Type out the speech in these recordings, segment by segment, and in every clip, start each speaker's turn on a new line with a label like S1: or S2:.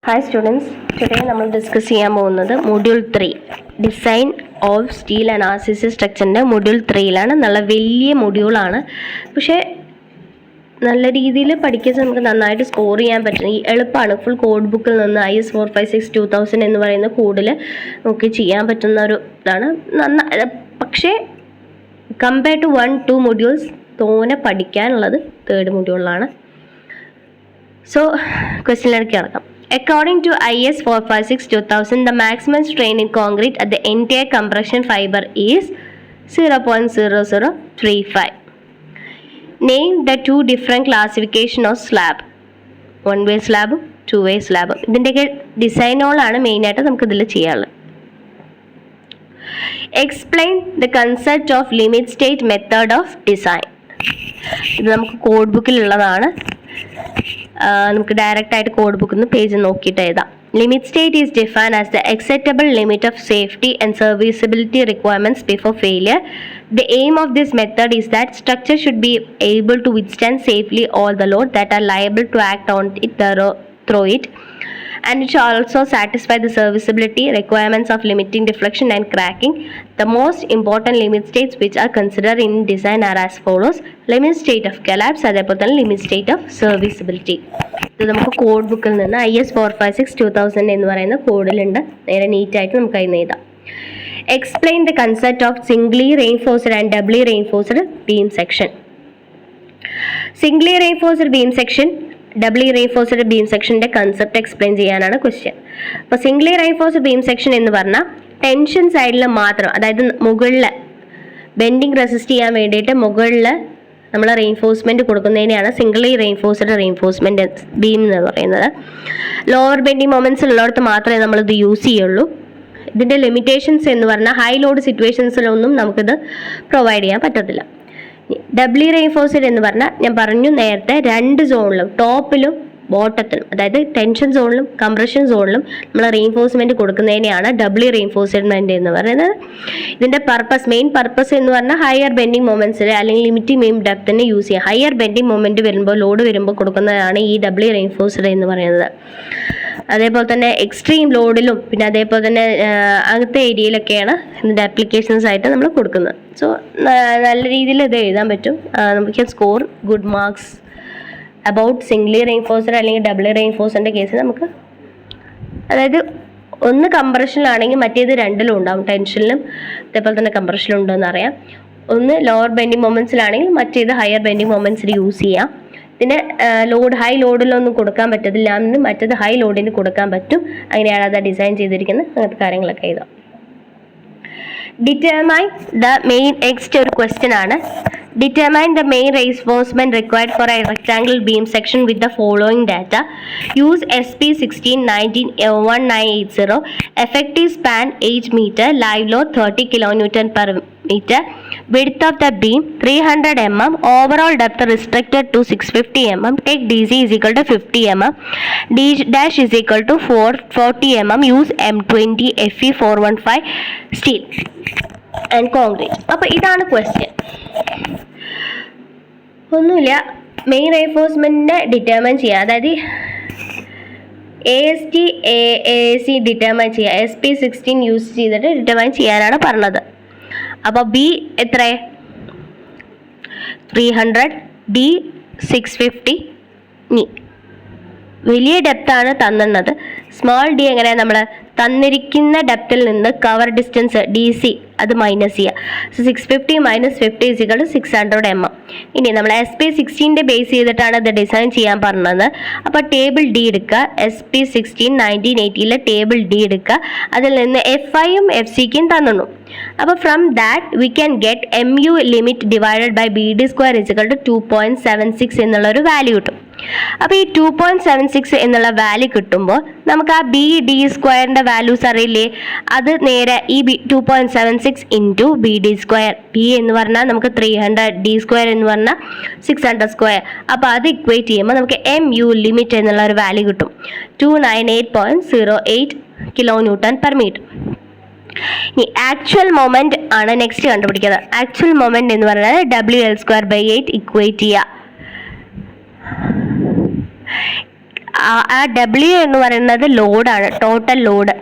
S1: Hi students, today we will discuss module 3 Design of Steel and RCC Structure module 3 is a module. നല്ല രീതിയിൽ പഠിക്കാൻ നമുക്ക് നന്നായിട്ട് score ചെയ്യാൻ പറ്റും. എളുപ്പമാണ്. ഫുൾ കോഡ് ബുക്കിൽ നിന്ന് IS 456 2000 എന്ന് പറയുന്ന കോഡിൽ നമുക്ക് ചെയ്യാൻ പറ്റുന്ന ഒരു ഇതാണ്. പക്ഷേ കമ്പയർ ടു 1-2 modules തോനെ പഠിക്കാനുള്ളത് തേർഡ് മൊഡ്യൂളിലാണ്. സോ ക്വസ്റ്റ്യനിലേക്ക് കിടക്കാം. According to IS 456 2000, the maximum strain in concrete at the entire compression fiber is 0.0035. Name the two different classification of slab. One-way slab, two-way slab. ഇതിൻ്റെയൊക്കെ ഡിസൈനുകളാണ് മെയിനായിട്ട് നമുക്ക് ഇതിൽ ചെയ്യാനുള്ളത്. Explain the concept of limit state method of design. ഇത് നമുക്ക് code ബുക്കിലുള്ളതാണ്. നമുക്ക് direct ആയിട്ട് code ബുക്കിൽ നിന്ന് പേജ് നോക്കിയിട്ട് എഴുതാം. Limit state is defined as the acceptable limit of safety and serviceability requirements before failure. The aim of this method is that structure should be able to withstand safely all the load that are liable to act on it through it, and it should also satisfy the serviceability requirements of limiting deflection and cracking. The most important limit states which are considered in design are as follows: limit state of collapse, അതേപോലെ തന്നെ limit state of serviceability. ഇത് നമുക്ക് code ബുക്കിൽ നിന്ന് IS 456 2000 എന്ന് പറയുന്ന കോഡിലുണ്ട്. നേരെ നീറ്റായിട്ട് നമുക്ക് അതിന് എഴുതാം. Explain the concept of singly reinforced and doubly reinforced beam section. Singly reinforced beam section, doubly reinforced beam sectionന്റെ കൺസെപ്റ്റ് എക്സ്പ്ലെയിൻ ചെയ്യാനാണ് ക്വസ്റ്റ്യൻ. അപ്പോൾ സിംഗ്ലി റെയിൻഫോഴ്സ്ഡ് ബീം സെക്ഷൻ എന്ന് പറഞ്ഞാൽ ടെൻഷൻ സൈഡിൽ മാത്രം, അതായത് മുകളിൽ ബെൻഡിങ് റെസിസ്റ്റ് ചെയ്യാൻ വേണ്ടിയിട്ട് മുകളിൽ നമ്മൾ റെയിൻഫോഴ്സ്മെൻറ്റ് കൊടുക്കുന്നതിനെയാണ് സിംഗ്ലി റെയിൻഫോഴ്സ്മെൻറ്റ് ബീം എന്ന് പറയുന്നത്. ലോവർ ബെൻഡിങ് മൊമെൻറ്റ്സ് ഉള്ളിടത്ത് മാത്രമേ നമ്മളിത് യൂസ് ചെയ്യുള്ളൂ. ഇതിൻ്റെ ലിമിറ്റേഷൻസ് എന്ന് പറഞ്ഞാൽ ഹൈ ലോഡ് സിറ്റുവേഷൻസിലൊന്നും നമുക്കിത് പ്രൊവൈഡ് ചെയ്യാൻ പറ്റത്തില്ല. ഡബ്ലി റെയിൻഫോഴ്സ്ഡ് എന്ന് പറഞ്ഞാൽ ഞാൻ പറഞ്ഞു നേരത്തെ, രണ്ട് സോണിലും ടോപ്പിലും ബോട്ടത്തിലും, അതായത് ടെൻഷൻ സോണിലും കംപ്രഷൻ സോണിലും നമ്മൾ റെയിൻഫോഴ്സ്മെൻറ്റ് കൊടുക്കുന്നതിനെയാണ് ഡബ്ലി റെയിൻഫോഴ്സ്മെൻറ്റ് എന്ന് പറയുന്നത്. ഇതിൻ്റെ മെയിൻ പർപ്പസ് എന്ന് പറഞ്ഞാൽ ഹയർ ബെൻഡിങ് മൊമെൻറ്റ്സിൽ അല്ലെങ്കിൽ ലിമിറ്റിംഗ് ബീം ഡെപ്തിനെ യൂസ് ചെയ്യുക. ഹയർ ബെൻഡിങ് മൊമെൻറ്റ് വരുമ്പോൾ, ലോഡ് വരുമ്പോൾ കൊടുക്കുന്നതാണ് ഈ ഡബ്ലി റെയിൻഫോഴ്സ്ഡ് എന്ന് പറയുന്നത്. അതേപോലെ തന്നെ എക്സ്ട്രീം ലോഡിലും പിന്നെ അതേപോലെ തന്നെ അങ്ങനത്തെ ഏരിയയിലൊക്കെയാണ് ഇതിൻ്റെ ആപ്ലിക്കേഷൻസ് ആയിട്ട് നമ്മൾ കൊടുക്കുന്നത്. സോ നല്ല രീതിയിൽ ഇത് എഴുതാൻ പറ്റും. നമുക്ക് score good marks about Zwingli reinforced അല്ലെങ്കിൽ ഡബ്ലി റെയിൻഫോഴ്സ്ഡിൻ്റെ കേസിൽ നമുക്ക്, അതായത് ഒന്ന് കംപ്രഷനിലാണെങ്കിൽ മറ്റേത് രണ്ടിലും ഉണ്ടാവും. ടെൻഷനിലും അതേപോലെ തന്നെ കംപ്രഷനിലും ഉണ്ടോയെന്ന് അറിയാം. ഒന്ന് ലോവർ ബെൻഡിങ് മൊമെൻറ്റ്സിലാണെങ്കിൽ മറ്റേത് ഹയർ ബെൻഡിങ് മൊമെൻറ്റ്സിൽ യൂസ് ചെയ്യാം. ഇതിന് ഹൈ ലോഡിലൊന്നും കൊടുക്കാൻ പറ്റത്തില്ല, മറ്റേത് ഹൈ ലോഡിന് കൊടുക്കാൻ പറ്റും. അങ്ങനെയാണ് അത് ഡിസൈൻ ചെയ്തിരിക്കുന്നത്. അങ്ങനത്തെ കാര്യങ്ങളൊക്കെ എഴുതാം. ഡിറ്റർമൈൻ ദ മെയിൻ നെക്സ്റ്റ് ഒരു ക്വസ്റ്റ്യൻ ആണ്. Determine the main reinforcement required for a rectangular beam section with the following data. Use SP 16-19-1980. Effective span 8 meter. Live load 30 kN per meter. Width of the beam 300 mm. Overall depth restricted to 650 mm. Take DC is equal to 50 mm. D dash is equal to 440 mm. Use M20 FE 415 steel and concrete. അപ്പോൾ ഇതാണ് question. ഒന്നുമില്ല, main റെയിൻഫോഴ്സ്മെൻറ്റിനെ determine ചെയ്യുക, അതായത് AST AAC determine ചെയ്യുക. SP 16 use ചെയ്തിട്ട് determine ചെയ്യാനാണ് പറഞ്ഞത്. അപ്പോൾ B എത്ര? 300, D 650. വലിയ ഡെപ്താണ് തന്നത്. സ്മോൾ ഡി എങ്ങനെയാണ്? നമ്മൾ തന്നിരിക്കുന്ന ഡെപ്തിൽ നിന്ന് കവർ ഡിസ്റ്റൻസ് DC അത് മൈനസ് ചെയ്യുക. So 650 - 50 = 600 mm. ഇനി നമ്മൾ SP 16 ബേസ് ചെയ്തിട്ടാണ് ഇത് ഡിസൈൻ ചെയ്യാൻ പറഞ്ഞത്. അപ്പോൾ ടേബിൾ D എടുക്കുക. SP 16 1980 ടേബിൾ D എടുക്കുക. അതിൽ നിന്ന് FIയും FCക്കും തന്നു. അപ്പോൾ from that we can get MU limit divided by BD² = 2.76 എന്നുള്ളൊരു വാല്യൂ കിട്ടും. അപ്പോൾ ഈ 2.76 എന്നുള്ള വാല്യൂ കിട്ടുമ്പോൾ നമുക്ക് ആ BD² വാല്യൂസ് അറിയില്ലേ? അത് നേരെ ഈ 2.76 ഇൻറ്റു BD². B എന്ന് പറഞ്ഞാൽ നമുക്ക് 300, D² എന്ന് പറഞ്ഞാൽ 600². അപ്പോൾ അത് ഇക്വേറ്റ് ചെയ്യുമ്പോൾ നമുക്ക് MU ലിമിറ്റ് എന്നുള്ള ഒരു വാല്യൂ കിട്ടും. 298.08 kN/m. ഇനി ആക്ച്വൽ മൊമെൻറ്റ് ആണ് നെക്സ്റ്റ് കണ്ടുപിടിക്കുന്നത്. ആക്ച്വൽ മൊമെൻറ്റ് എന്ന് പറഞ്ഞാൽ WL² / 8 ഇക്വേറ്റ് ചെയ്യുക. ആ ഡബ്ല്യു എന്ന് പറയുന്നത് ലോഡാണ്, ടോട്ടൽ ലോഡ്.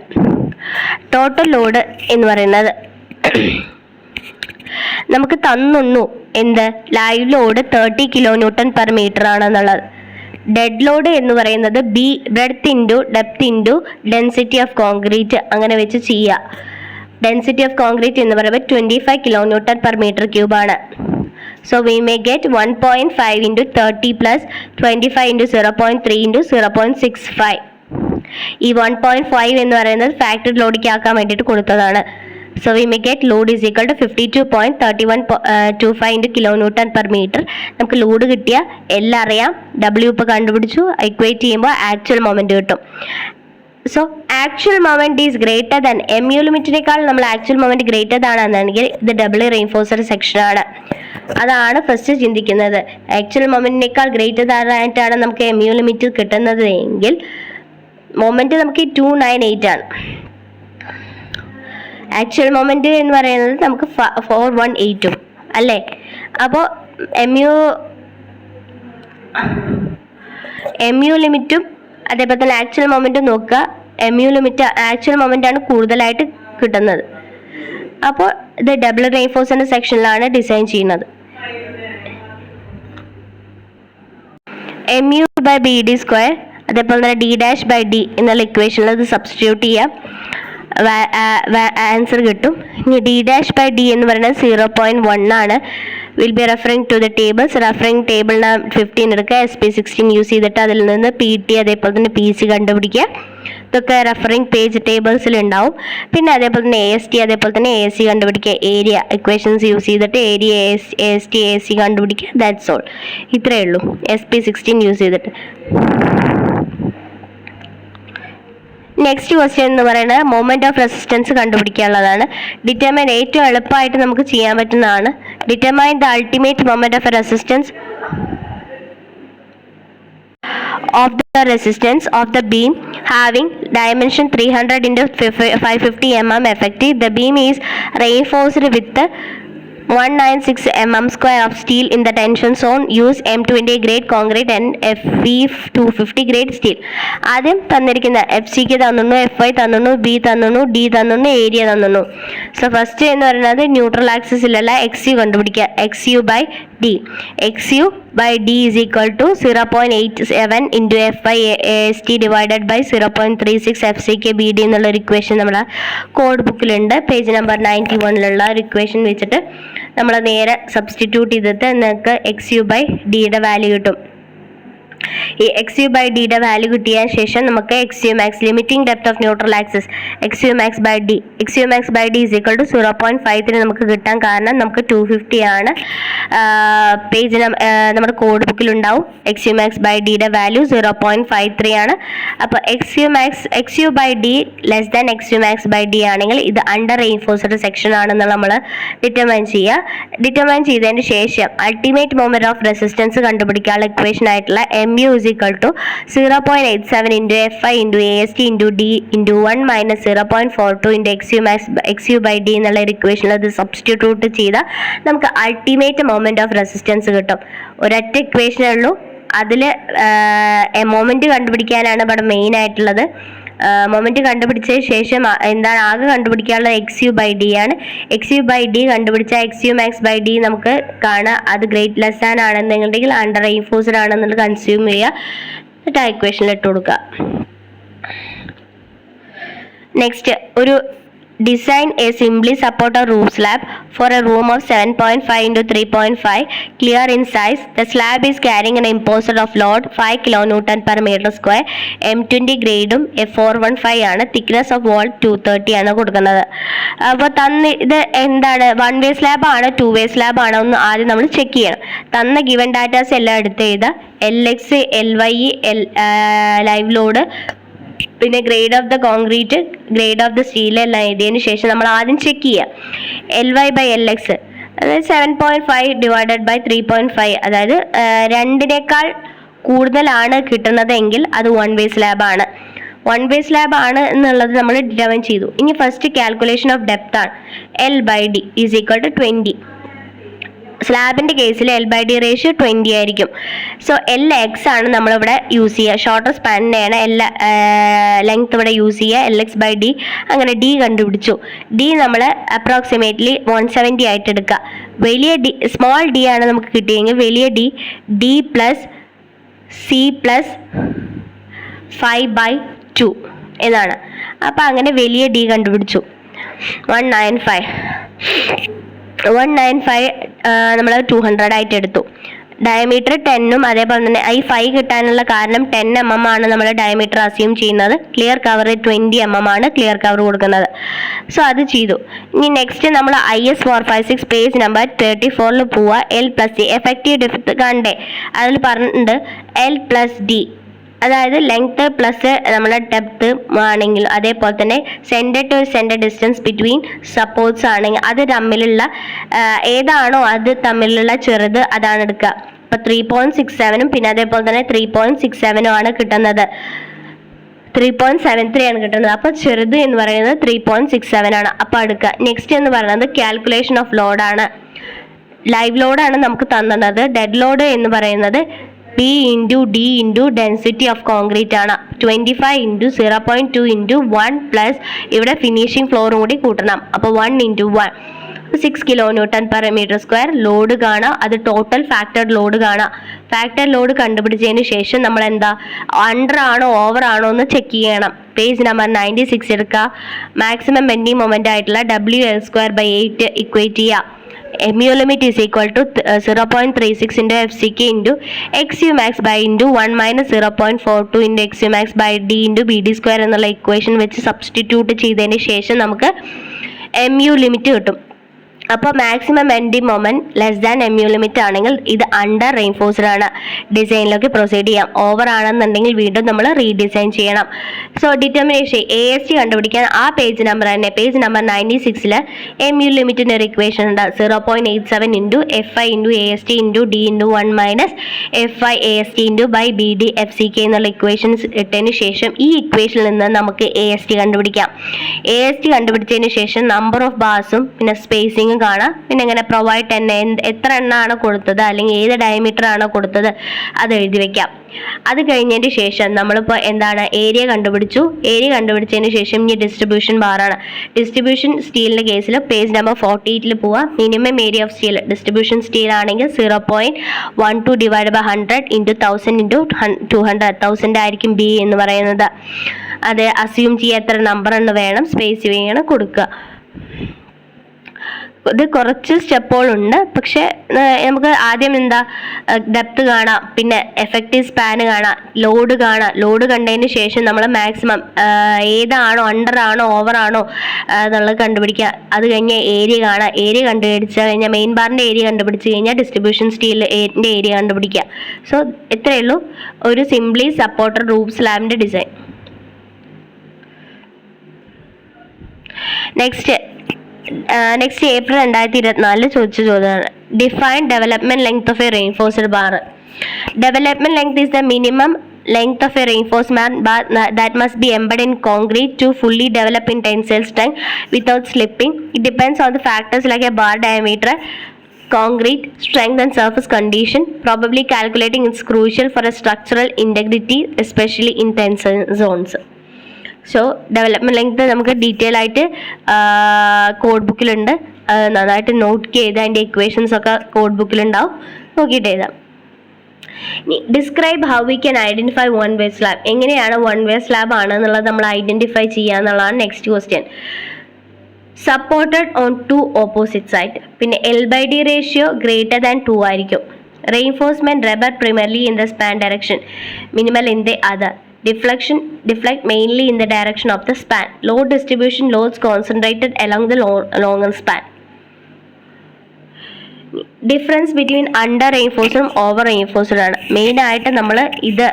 S1: ടോട്ടൽ ലോഡ് എന്ന് പറയുന്നത് നമുക്ക് തന്നു എന്ത്, ലൈവ് ലോഡ് 30 kN/m ആണെന്നുള്ളത്. ഡെഡ് ലോഡ് എന്ന് പറയുന്നത് breadth into depth into density of concrete അങ്ങനെ വെച്ച് ചെയ്യുക. ഡെൻസിറ്റി ഓഫ് കോൺക്രീറ്റ് എന്ന് പറയുമ്പോൾ 25 kN/m³ ആണ്. So we may get 1.5 × 30 + 25 × 0.3 × 0.65. ഈ 1.5 എന്ന് പറയുന്നത് ഫാക്ടറി ലോഡിലേക്ക് ആക്കാൻ വേണ്ടിയിട്ട് കൊടുത്തതാണ്. So we may get load is equal to 52.3125 kN/m. നമുക്ക് ലോഡ് കിട്ടിയ എല്ലാം അറിയാം, ഡബ്ല്യു ഇപ്പോൾ കണ്ടുപിടിച്ചു, ഇക്വേറ്റ് ചെയ്യുമ്പോൾ ആക്ച്വൽ മൊമെന്റ് കിട്ടും. So actual moment is greater than MU ലിമിറ്റിനേക്കാൾ നമ്മൾ ആക്ച്വൽ മൊമെന്റ് ഗ്രേറ്റർ ആണെന്നുണ്ടെങ്കിൽ ഇത് ഡബിളി റെയിൻഫോഴ്സ്ഡ് സെക്ഷൻ ആണ്. അതാണ് ഫസ്റ്റ് ചിന്തിക്കുന്നത്. ആക്ച്വൽ മൊമെന്റിനേക്കാൾ ഗ്രേറ്റർ ആയിട്ടാണ് നമുക്ക് MU ലിമിറ്റ് കിട്ടുന്നത് എങ്കിൽ മൊമെന്റ് നമുക്ക് 298 ആണ്. ആക്ച്വൽ മൊമെന്റ് എന്ന് പറയുന്നത് നമുക്ക് 418 അല്ലേ. അപ്പോൾ MU ലിമിറ്റും അതേപോലെ തന്നെ ആക്ച്വൽ മൊമെന്റും നോക്കുക. MU ലിമിറ്റ് ആക്ച്വൽ മൊമെന്റ് ആണ് കൂടുതലായിട്ട് കിട്ടുന്നത്. അപ്പോൾ ഇത് ഡബിൾ റെയിൻഫോഴ്സ്ഡ് സെക്ഷനിലാണ് ഡിസൈൻ ചെയ്യുന്നത്. MU/BD² അതേപോലെ തന്നെ D'/D എന്നുള്ള ഇക്വേഷനിൽ ഇത് സബ്സ്റ്റിറ്റ്യൂട്ട് ചെയ്യാം, ആൻസർ കിട്ടും. ഇനി D'/D എന്ന് പറയുന്നത് 0.1 ആണ്. Will be referring to the tables. Referring ടേബിളിന് 15 എടുക്കുക, SP16 യൂസ് ചെയ്തിട്ട് അതിൽ നിന്ന് PT അതേപോലെ തന്നെ PC കണ്ടുപിടിക്കുക. ഇതൊക്കെ റെഫറിങ് പേജ് ടേബിൾസിൽ ഉണ്ടാവും. പിന്നെ അതേപോലെ തന്നെ AST അതേപോലെ തന്നെ AC കണ്ടുപിടിക്കുക. ഏരിയ ഇക്വേഷൻസ് യൂസ് ചെയ്തിട്ട് ഏരിയ AST AC കണ്ടുപിടിക്കുക. That's all. ഇത്രയേ ഉള്ളൂ SP16 യൂസ് ചെയ്തിട്ട്. നെക്സ്റ്റ് ക്വസ്റ്റ്യൻ എന്ന് പറയുന്നത് മൊമെന്റ് ഓഫ് റെസിസ്റ്റൻസ് കണ്ടുപിടിക്കാനുള്ളതാണ്. ഡിറ്റർമൈൻ ഏറ്റവും എളുപ്പമായിട്ട് നമുക്ക് ചെയ്യാൻ പറ്റുന്നതാണ്. Determine the ultimate moment of resistance of the resistance of the beam having dimension 300 × 550 mm effective. The beam is reinforced with 196 mm² of steel in the tension zone. Use M20 grade concrete and FE250 grade steel. ആദ്യം തന്നിരിക്കുന്ന FCക്ക് തന്നു, FI തന്നു, B തന്നു, D തന്നു, area തന്നു. So first എന്ന് പറയുന്നത് neutral ആക്സിസിലുള്ള XU കണ്ടുപിടിക്കുക. XU/D. XU/D is equal to 0.87 × FI AST divided by 0.36 FCK BD എന്നുള്ള ഒരു ഇക്വേഷൻ നമ്മുടെ കോഡ് ബുക്കിലുണ്ട്. പേജ് നമ്പർ 91 ഒരു ഇക്വേഷൻ വെച്ചിട്ട് നമ്മൾ നേരെ സബ്സ്റ്റിറ്റ്യൂട്ട് ചെയ്തിട്ട് നിങ്ങൾക്ക് XU/Dയുടെ വാല്യൂ കിട്ടും. ഈ XU/Dയുടെ വാല്യൂ കിട്ടിയ ശേഷം നമുക്ക് XUmax limiting depth of neutral axis XUmax/D is equal to 0.53 നമുക്ക് കിട്ടാൻ കാരണം നമുക്ക് 250 ആണ്. പേജ് നമ്മുടെ കോഡ് ബുക്കിൽ ഉണ്ടാവും. XUmax/Dയുടെ വാല്യൂ 0.53 ആണ്. അപ്പോൾ XU/D ലെസ് ദാൻ XUmax/D ആണെങ്കിൽ ഇത് അണ്ടർ റെയിൻഫോഴ്സ്ഡ് സെക്ഷൻ ആണെന്ന് നമ്മൾ ഡിറ്റർമൈൻ ചെയ്യുക. ഡിറ്റർമൈൻ ചെയ്തതിന് ശേഷം അൾട്ടിമേറ്റ് മൊമെന്റ് ഓഫ് റെസിസ്റ്റൻസ് കണ്ടുപിടിക്കാനുള്ള ഇക്വേഷൻ ആയിട്ടുള്ള MU is equal to 0.87 × FI × AST × D × 1 - 0.42 × XU/D എന്നുള്ള ഇക്വേഷനിൽ അത് സബ്സ്റ്റിറ്റ്യൂട്ട് ചെയ്താൽ നമുക്ക് അൾട്ടിമേറ്റ് മൊമെന്റ് ഓഫ് റെസിസ്റ്റൻസ് കിട്ടും. ഒരൊറ്റ ഇക്വേഷനേ ഉള്ളൂ. അതിൽ മൊമെന്റ് കണ്ടുപിടിക്കാനാണ് ഇവിടെ മെയിൻ ആയിട്ടുള്ളത്. മൊമെന്റ് കണ്ടുപിടിച്ച ശേഷം എന്താണ് ആകെ കണ്ടുപിടിക്കാനുള്ളത് XU/D ആണ്. XU/D കണ്ടുപിടിച്ച XUmax/D നമുക്ക് കാണാം. അത് ഗ്രേറ്റ് ലെസ് ആൻ ആണെന്നുണ്ടെങ്കിൽ അണ്ടർ റെയിൻഫോഴ്സ്ഡ് ആണെന്നുള്ളത് കൺസ്യൂം ചെയ്യുക, എന്നിട്ട് ആ ഇക്വേഷനിൽ ഇട്ട് കൊടുക്കുക. നെക്സ്റ്റ് ഒരു design a simply supported roof slab for a room of 7.5 × 3.5 clear in size. The slab is carrying an imposter of load 5 kN/m². M20 ഗ്രേഡും F415 ആണ്. തിക്നെസ് ഓഫ് വാൾ 230 ആണ് കൊടുക്കുന്നത്. അപ്പോൾ ഇത് എന്താണ്, 1 way സ്ലാബ് ആണ് 2 way സ്ലാബ് ആണോ എന്ന് ആദ്യം നമ്മൾ ചെക്ക് ചെയ്യണം. തന്ന ഗിവൻ ഡാറ്റാസ് എല്ലാം എടുത്ത് ചെയ്ത് LX LY ലൈവ് ലോഡ് പിന്നെ grade of the concrete grade of the steel എല്ലാം എഴുതിയതിന് ശേഷം നമ്മൾ ആദ്യം ചെക്ക് ചെയ്യുക. LY/LX അതായത് 7.5 ഡിവൈഡഡ് ബൈ 3.5 അതായത് 2 കൂടുതലാണ് കിട്ടുന്നതെങ്കിൽ അത് 1 way സ്ലാബ് ആണ്. 1 way സ്ലാബ് ആണ് എന്നുള്ളത് നമ്മൾ ഡിറ്റർമൈൻ ചെയ്തു. ഇനി ഫസ്റ്റ് കാൽക്കുലേഷൻ ഓഫ് ഡെപ്ത് ആണ്. L/D is equal to 20. സ്ലാബിൻ്റെ കേസിൽ L/D റേഷ്യോ 20 ആയിരിക്കും. സോ LX ആണ് നമ്മളിവിടെ യൂസ് ചെയ്യുക. ഷോർട്ടർ സ്പാനിനെയാണ് ലെങ്ത് ഇവിടെ യൂസ് ചെയ്യുക. LX/D. അങ്ങനെ D കണ്ടുപിടിച്ചു. D നമ്മൾ അപ്രോക്സിമേറ്റ്ലി 170 ആയിട്ട് എടുക്കുക. വലിയ D, സ്മോൾ D ആണ് നമുക്ക് കിട്ടിയെങ്കിൽ വലിയ D പ്ലസ് C പ്ലസ് 5/2 എന്നാണ്. അപ്പം അങ്ങനെ വലിയ D കണ്ടുപിടിച്ചു. 195 നമ്മൾ 200 ആയിട്ട് എടുത്തു. ഡയമീറ്റർ 10ഉം അതേപോലെ തന്നെ ഈ 5 കിട്ടാനുള്ള കാരണം 10 mm ആണ് നമ്മൾ ഡയമീറ്റർ അസ്യൂം ചെയ്യുന്നത്. ക്ലിയർ കവർ 20 mm ആണ് ക്ലിയർ കവർ കൊടുക്കുന്നത്. സോ അത് ചെയ്തു. ഇനി നെക്സ്റ്റ് നമ്മൾ IS 456 പേജ് നമ്പർ 34 പോവുക. L+D എഫക്റ്റീവ് ഡിഫക്റ്റ് കണ്ടേ, അതിൽ പറഞ്ഞിട്ടുണ്ട് L+D, അതായത് ലെങ്ത് പ്ലസ് നമ്മുടെ ഡെപ്ത് ആണെങ്കിൽ, അതേപോലെ തന്നെ centre to centre distance between supports ആണെങ്കിൽ അത് തമ്മിലുള്ള ഏതാണോ അത് തമ്മിലുള്ള ചെറുത് അതാണ് എടുക്കുക. ഇപ്പം 3.67ഉം പിന്നെ അതേപോലെ തന്നെ 3.67ഉം ആണ് കിട്ടുന്നത്. 3.73 ആണ് കിട്ടുന്നത്. അപ്പോൾ ചെറുത് എന്ന് പറയുന്നത് 3.67 ആണ്. അപ്പോൾ എടുക്കുക. നെക്സ്റ്റ് എന്ന് പറയുന്നത് കാൽക്കുലേഷൻ ഓഫ് ലോഡാണ്. ലൈവ് ലോഡാണ് നമുക്ക് തന്നത്. ഡെഡ് ലോഡ് എന്ന് പറയുന്നത് P into D into density of concrete ആണ്. 25 into 0.2 into 1 പ്ലസ് ഇവിടെ ഫിനിഷിംഗ് ഫ്ലോറും കൂടി കൂട്ടണം. അപ്പോൾ 1 into 1 6 kN/m². ലോഡ് കാണാം, അത് ടോട്ടൽ ഫാക്ടർഡ് ലോഡ് കാണാം. ഫാക്ടർ ലോഡ് കണ്ടുപിടിച്ചതിന് ശേഷം നമ്മൾ എന്താ അണ്ടർ ആണോ ഓവർ ആണോ എന്ന് ചെക്ക് ചെയ്യണം. പേജ് നമ്പർ 96 എടുക്കുക. മാക്സിമം ബെൻഡിങ് മൊമെന്റ് ആയിട്ടുള്ള WL²/8 ഇക്വേറ്റ് ചെയ്യുക. mu limit is equal to 0.36 into FCK into XU max by into 1 minus 0.42 into XU max by D into BD² എന്നുള്ള ഇക്വേഷൻ വെച്ച് substitute ചെയ്തതിന് ശേഷം നമുക്ക് MU ലിമിറ്റ് കിട്ടും. അപ്പോൾ maximum bending moment less than MU limit ആണെങ്കിൽ ഇത് under reinforced ആണ്. ഡിസൈനിലേക്ക് പ്രൊസീഡ് ചെയ്യാം. ഓവർ ആണെന്നുണ്ടെങ്കിൽ വീണ്ടും നമ്മൾ റീഡിസൈൻ ചെയ്യണം. സോ ഡിറ്റർമിനേഷൻ AST കണ്ടുപിടിക്കാൻ ആ പേജ് നമ്പർ തന്നെ, പേജ് നമ്പർ 96 MU ലിമിറ്റിൻ്റെ ഒരു ഇക്വേഷൻ ഉണ്ട്. 0.87 into FI into AST into D into 1 minus FI AST into by BD FCK എന്നുള്ള ഇക്വേഷൻസ് ഇട്ടതിന് ശേഷം ഈ ഇക്വേഷനിൽ നിന്ന് നമുക്ക് AST കണ്ടുപിടിക്കാം. AST കണ്ടുപിടിച്ചതിന് ശേഷം നമ്പർ ഓഫ് ബാർസും പിന്നെ സ്പേസിങ് കാണാം. പിന്നെ എങ്ങനെ പ്രൊവൈഡ് തന്നെ എത്ര എണ്ണമാണ് കൊടുത്തത് അല്ലെങ്കിൽ ഏത് ഡയമീറ്റർ ആണോ കൊടുത്തത് അത് എഴുതി വെക്കാം. അത് കഴിഞ്ഞതിന് ശേഷം നമ്മളിപ്പോൾ എന്താണ് ഏരിയ കണ്ടുപിടിച്ചു. ഏരിയ കണ്ടുപിടിച്ചതിന് ശേഷം ഇനി ഡിസ്ട്രിബ്യൂഷൻ ബാറാണ്. ഡിസ്ട്രിബ്യൂഷൻ സ്റ്റീലിൻ്റെ കേസിൽ പേജ് നമ്പർ 48 പോവുക. Minimum area of steel distribution steel ആണെങ്കിൽ 0.12 ഡിവൈഡ് ബൈ 100 into 1000 into 200. 1000 ആയിരിക്കും B എന്ന് പറയുന്നത്. അത് അസ്യൂം ചെയ്യുക എത്ര നമ്പർ എന്ന് വേണം, സ്പേസ് വേണം കൊടുക്കുക. ഇത് കുറച്ച് സ്റ്റെപ്പുകളുണ്ട്. പക്ഷെ നമുക്ക് ആദ്യം എന്താ ഡെപ്ത് കാണാം, പിന്നെ എഫക്റ്റീവ് സ്പാന് കാണാം, ലോഡ് കാണാം. ലോഡ് കണ്ടതിന് ശേഷം നമ്മൾ മാക്സിമം ഏതാണോ അണ്ടർ ആണോ ഓവർ ആണോ എന്നുള്ളത് കണ്ടുപിടിക്കുക. അത് കഴിഞ്ഞ് ഏരിയ കാണാം. ഏരിയ കണ്ടുപിടിച്ച് കഴിഞ്ഞാൽ മെയിൻ ബാറിൻ്റെ ഏരിയ കണ്ടുപിടിച്ച് കഴിഞ്ഞാൽ ഡിസ്ട്രിബ്യൂഷൻ സ്റ്റീലിൻ്റെ ഏരിയ കണ്ടുപിടിക്കുക. സോ ഇത്രയേ ഉള്ളൂ ഒരു സിംപ്ലി സപ്പോർട്ടഡ് റൂഫ് സ്ലാബിൻ്റെ ഡിസൈൻ. നെക്സ്റ്റ് ഏപ്രിൽ 2024 ചോദിച്ച ചോദ്യമാണ്. Define development length of a reinforced bar. Development length is the minimum length of a reinforcement bar that must be embedded in concrete to fully develop in tensile strength without slipping. It depends on the factors like a bar diameter, concrete strength and surface condition. Probably calculating is crucial for a structural integrity, especially in tensile zones. So development length നമുക്ക് detail ആയിട്ട് code ബുക്കിലുണ്ട്. നന്നായിട്ട് not ചെയ്ത് അതിൻ്റെ equations ഒക്കെ code ബുക്കിലുണ്ടാവും, നോക്കിയിട്ട് എഴുതാം. Describe how we can identify one way slab. എങ്ങനെയാണ് one way slab ആണ് എന്നുള്ളത് നമ്മൾ ഐഡൻറ്റിഫൈ ചെയ്യുക എന്നുള്ളതാണ് next question. Supported on 2 opposite side. പിന്നെ L/D റേഷ്യോ ഗ്രേറ്റർ ദാൻ 2 ആയിരിക്കും. Reinforcement rubber primarily in the span direction, minimal in the other. Deflect mainly in the direction of the span. Load distribution, loads concentrated along the longer span. Difference between under reinforced and over reinforced ആണ്. Main ആയിട്ട് നമ്മൾ ഇത്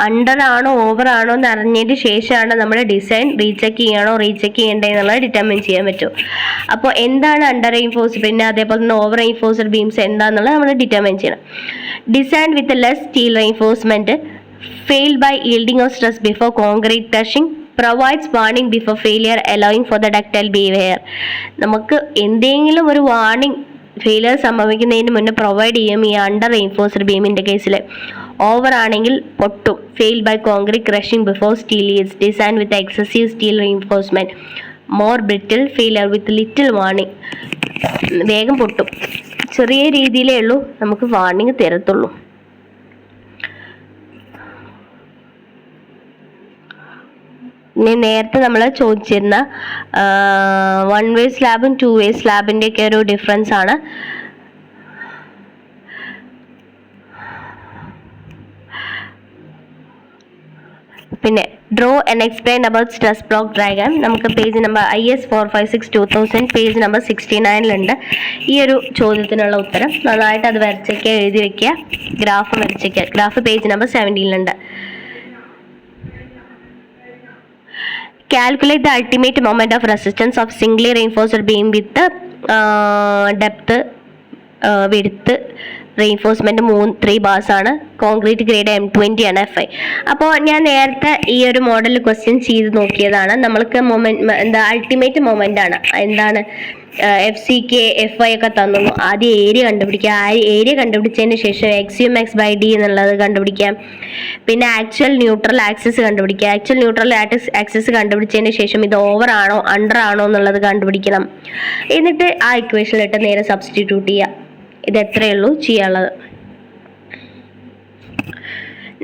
S1: under ആണോ over ആണോ എന്ന് അറിഞ്ഞതിന് ശേഷമാണ് നമ്മുടെ ഡിസൈൻ റീചെക്ക് ചെയ്യേണ്ടതെന്നുള്ളത് ഡിറ്റർമിൻ ചെയ്യാൻ പറ്റും. അപ്പോൾ എന്താണ് അണ്ടർ റെയിൻഫോഴ്സ്ഡ് പിന്നെ അതേപോലെ തന്നെ ഓവർ റെയിൻഫോഴ്സ്ഡ് ബീംസ് എന്താണെന്നുള്ളത് നമ്മൾ ഡിറ്റർമിൻ ചെയ്യണം. Design with less steel reinforcement failed by yielding of stress before concrete crushing, provides warning before failure, allowing for the ductile behavior. നമുക്ക് എന്തെങ്കിലും ഒരു വാർണിംഗ് ഫെയിലിയർ സംഭവിക്കുന്നതിന് മുന്നേ പ്രൊവൈഡ് ചെയ്യും ഈ അണ്ടർ റെയിൻഫോഴ്സ്ഡ് ബീമിൻ്റെ കേസിൽ. ഓവർ ആണെങ്കിൽ പൊട്ടും. Fail by concrete crushing before steel is design with excessive steel reinforcement. More brittle failure with little warning. വേഗം പൊട്ടും. ചെറിയ രീതിയിലേ ഉള്ളൂ നമുക്ക് വാർണിംഗ് തരത്തുള്ളൂ. ഇനി നേരത്തെ നമ്മൾ ചോദിച്ചിരുന്ന 1 way സ്ലാബും 2 way സ്ലാബിൻ്റെ ഒക്കെ ഒരു ഡിഫറൻസ് ആണ്. പിന്നെ draw and explain about stress block diagram. നമുക്ക് page number IS 456/2000 page number 69 ഈ ഒരു ചോദ്യത്തിനുള്ള ഉത്തരം. നന്നായിട്ട് അത് വരച്ചേക്കുക, എഴുതി വെക്കുക, ഗ്രാഫ് വരച്ചേക്കുക. Graph page number 17 Calculate the ultimate moment of resistance of singly reinforced beam with depth, width, reinforcement 3 bars ആണ്. കോൺക്രീറ്റ് ഗ്രേഡ് M20 ആണ് FI. അപ്പോൾ ഞാൻ നേരത്തെ ഈ ഒരു മോഡൽ ക്വസ്റ്റ്യൻ ചെയ്ത് നോക്കിയതാണ്. നമ്മൾക്ക് അൾട്ടിമേറ്റ് മൊമെൻ്റ് ആണ്. എന്താണ് FCK FI ഒക്കെ തന്നു. ആദ്യം ഏരിയ കണ്ടുപിടിക്കുക. ആ ഏരിയ കണ്ടുപിടിച്ചതിന് ശേഷം XUMX/D എന്നുള്ളത് കണ്ടുപിടിക്കാം. പിന്നെ ആക്ച്വൽ ന്യൂട്രൽ ആക്സിസ് കണ്ടുപിടിക്കുക. ആക്ച്വൽ ന്യൂട്രൽ ആക്സിസ് കണ്ടുപിടിച്ചതിന് ശേഷം ഇത് ഓവർ ആണോ അണ്ടർ ആണോ എന്നുള്ളത് കണ്ടുപിടിക്കണം. എന്നിട്ട് ആ ഇക്വേഷനിലിട്ട് നേരെ സബ്സ്റ്റിറ്റ്യൂട്ട് ചെയ്യുക. ഇത് എത്രയേ ഉള്ളൂ ചെയ്യാനുള്ളത്.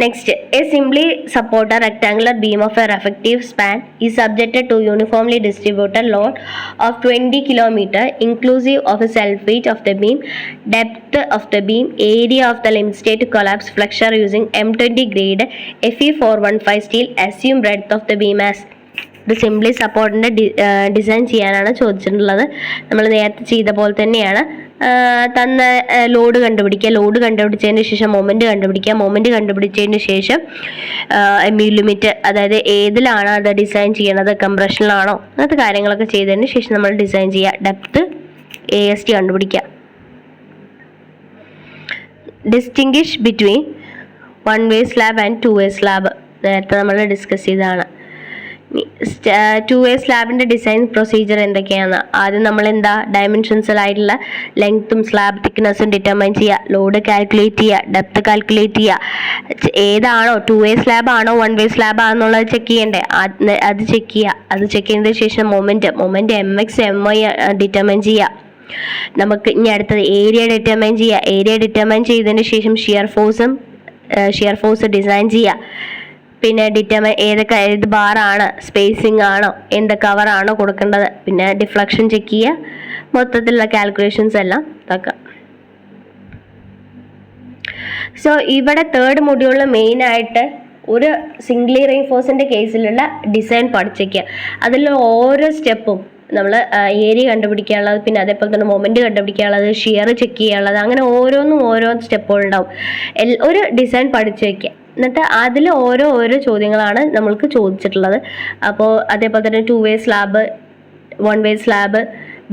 S1: Next, a simply support a rectangular beam of a reflective span is subjected to uniformly distributed load of 20 km inclusive of a self-weight of the beam, depth of the beam, area of the limit state collapse flexure using M20 grade Fe415 steel. Assume breadth of the beam as. ഇത് simply സപ്പോർട്ടിൻ്റെ design ചെയ്യാനാണ് ചോദിച്ചിട്ടുള്ളത്. നമ്മൾ നേരത്തെ ചെയ്ത പോലെ തന്നെയാണ്. തന്ന load കണ്ടുപിടിക്കുക. ലോഡ് കണ്ടുപിടിച്ചതിന് ശേഷം മൊമെൻറ്റ് കണ്ടുപിടിക്കുക. മൊമെൻറ്റ് കണ്ടുപിടിച്ചതിന് ശേഷം ലിമിറ്റ്, അതായത് ഏതിലാണ് അത് ഡിസൈൻ ചെയ്യണത്, കംപ്രഷനിലാണോ, അങ്ങനത്തെ കാര്യങ്ങളൊക്കെ ചെയ്തതിന് ശേഷം നമ്മൾ ഡിസൈൻ ചെയ്യുക. ഡെപ്ത്ത് AST കണ്ടുപിടിക്കുക. Distinguish between 1 way slab and 2 way slab നേരത്തെ നമ്മൾ ഡിസ്കസ് ചെയ്തതാണ്. 2 way സ്ലാബിൻ്റെ ഡിസൈൻ പ്രൊസീജിയർ എന്തൊക്കെയാണ്? ആദ്യം നമ്മൾ ഡയമെൻഷൻസിലായിട്ടുള്ള ലെങ്ത്തും സ്ലാബ് തിക്നെസ്സും ഡിറ്റർമൈൻ ചെയ്യുക. ലോഡ് കാൽക്കുലേറ്റ് ചെയ്യുക. ഡെപ്ത് കാൽക്കുലേറ്റ് ചെയ്യുക. ഏതാണോ 2 way സ്ലാബ് ആണോ 1 way സ്ലാബ് ആണെന്നുള്ളത് ചെക്ക് ചെയ്യണ്ടേ? അത് ചെക്ക് ചെയ്യുക. അത് ചെക്ക് ചെയ്തതിന് ശേഷം മൊമെൻറ്റ് MX MY ഡിറ്റർമൈൻ ചെയ്യുക. നമുക്ക് ഇനി അടുത്തത് ഏരിയ ഡിറ്റർമൈൻ ചെയ്യുക. ഏരിയ ഡിറ്റർമൈൻ ചെയ്തതിന് ശേഷം ഷിയർ ഫോഴ്സ് ഡിസൈൻ ചെയ്യുക. പിന്നെ ഏത് ബാറാണ്, സ്പേസിംഗ് ആണോ, എന്ത് കവറാണോ കൊടുക്കേണ്ടത്, പിന്നെ ഡിഫ്ലക്ഷൻ ചെക്ക് ചെയ്യുക. മൊത്തത്തിലുള്ള കാൽക്കുലേഷൻസ് എല്ലാം ഇതാക്കാം. സോ ഇവിടെ 3rd മൊഡ്യൂളിൽ മെയിനായിട്ട് ഒരു സിംഗ്ലി റെയിൻഫോഴ്സിൻ്റെ കേസിലുള്ള ഡിസൈൻ പഠിച്ചേക്കുക. അതിൽ ഓരോ സ്റ്റെപ്പും നമ്മൾ ഏരിയ കണ്ടുപിടിക്കാനുള്ളത്, പിന്നെ അതേപോലെ തന്നെ മൊമെൻറ്റ് കണ്ടുപിടിക്കാനുള്ളത്, ഷിയർ ചെക്ക് ചെയ്യാനുള്ളത്, അങ്ങനെ ഓരോ സ്റ്റെപ്പുകളുണ്ടാവും. ഒരു ഡിസൈൻ പഠിച്ചു വയ്ക്കുക. എന്നിട്ട് അതിൽ ഓരോ ചോദ്യങ്ങളാണ് നമ്മൾക്ക് ചോദിച്ചിട്ടുള്ളത്. അപ്പോൾ അതേപോലെ തന്നെ 2 way സ്ലാബ്, 1 way സ്ലാബ്,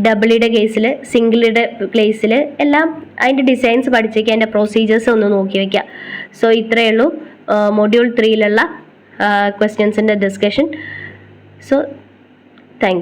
S1: ഡബിളിയുടെ കേസിൽ, സിംഗിളിയുടെ കേസിൽ എല്ലാം അതിൻ്റെ ഡിസൈൻസ് പഠിച്ചേക്കുക. അതിൻ്റെ പ്രൊസീജിയേഴ്സ് ഒന്ന് നോക്കി വയ്ക്കുക. സോ ഇത്രയേ ഉള്ളൂ മൊഡ്യൂൾ 3 ക്വസ്റ്റ്യൻസിൻ്റെ ഡിസ്കഷൻ. So thank U.